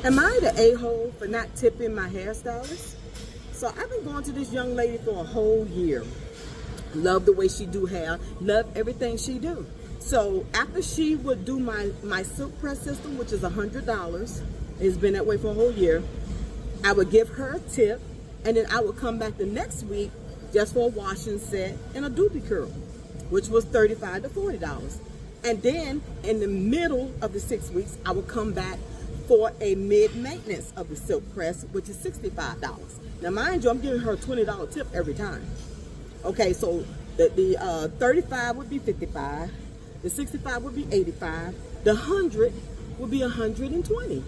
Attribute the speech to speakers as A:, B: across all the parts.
A: Am I the a-hole for not tipping my hairstylist? So I've been going to this young lady for a whole year. Love the way she do hair. Love everything she do. So after she would do my silk press system, which is $100, it's been that way for a whole year, I would give her a tip, and then I would come back the next week just for a washing set and a doobie curl, which was $35 to $40. And then in the middle of the 6 weeks, I would come back for a mid-maintenance of the silk press, which is $65. Now, mind you, I'm giving her a $20 tip every time. Okay, so the 35 would be 55, the 65 would be 85, the 100 would be 120.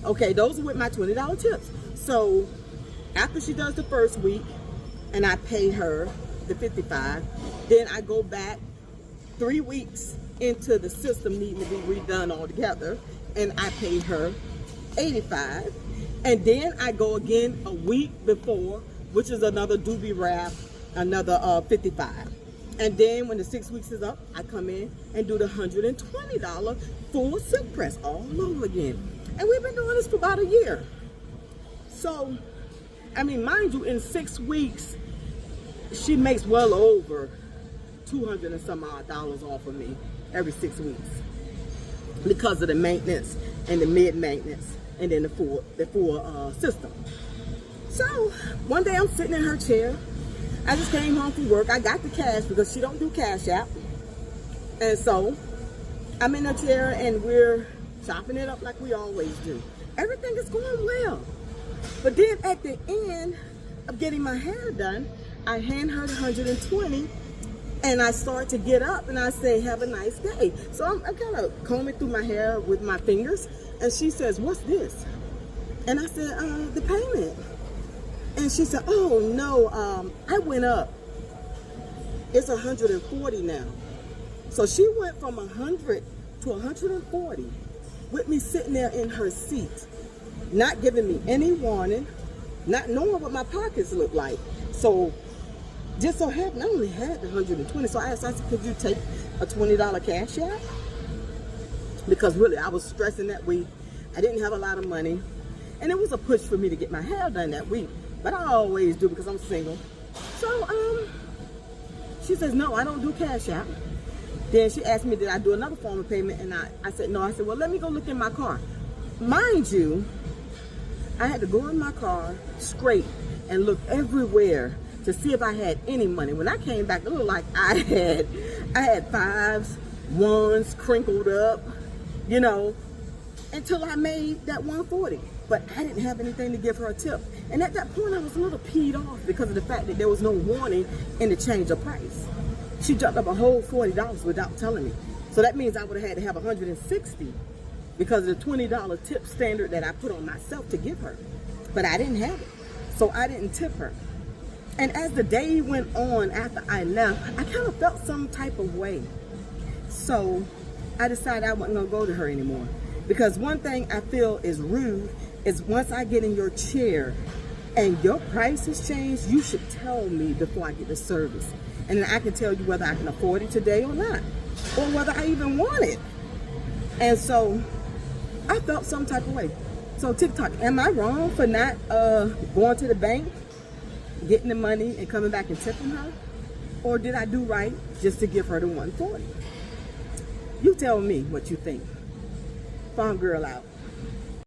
A: Okay, those are with my $20 tips. So after she does the first week, and I pay her the 55, then I go back 3 weeks into the system needing to be redone altogether, and I pay her 85, and then I go again a week before, which is another doobie wrap, another 55, and then when the 6 weeks is up, I come in and do the $120 full silk press all over again. And we've been doing this for about a year. So, I mean, mind you, in 6 weeks, she makes well over $200 and some odd off of me every 6 weeks because of the maintenance and the mid-maintenance and then the full system. So one day I'm sitting in her chair. I just came home from work. I got the cash because she don't do Cash App. And so I'm in her chair and we're chopping it up like we always do. Everything is going well. But then at the end of getting my hair done, I hand her the 120 and I start to get up and I say, have a nice day. So I'm kind of combing through my hair with my fingers, and she says, what's this? And I said, the payment. And she said, oh no, I went up. It's 140 now. So she went from 100 to 140 with me sitting there in her seat, not giving me any warning, not knowing what my pockets look like. So just so happened, I only had the 120. So I said, could you take a $20 Cash App? Because really, I was stressing that week. I didn't have a lot of money. And it was a push for me to get my hair done that week. But I always do because I'm single. So she says, no, I don't do Cash App. Then she asked me, did I do another form of payment? And I said, no. I said, well, let me go look in my car. Mind you, I had to go in my car straight and look everywhere to see if I had any money. When I came back, it looked like I had fives, ones crinkled up, you know, until I made that 140. But I didn't have anything to give her a tip. And at that point, I was a little peed off because of the fact that there was no warning in the change of price. She jumped up a whole $40 without telling me. So that means I would have had to have 160 because of the $20 tip standard that I put on myself to give her. But I didn't have it. So I didn't tip her. And as the day went on after I left, I kind of felt some type of way. So I decided I wasn't going to go to her anymore. Because one thing I feel is rude is once I get in your chair and your price has changed, you should tell me before I get the service. And then I can tell you whether I can afford it today or not, or whether I even want it. And so I felt some type of way. So TikTok, am I wrong for not going to the bank, getting the money and coming back and tipping her? Or did I do right just to give her the 140? You tell me what you think. Farm Girl out.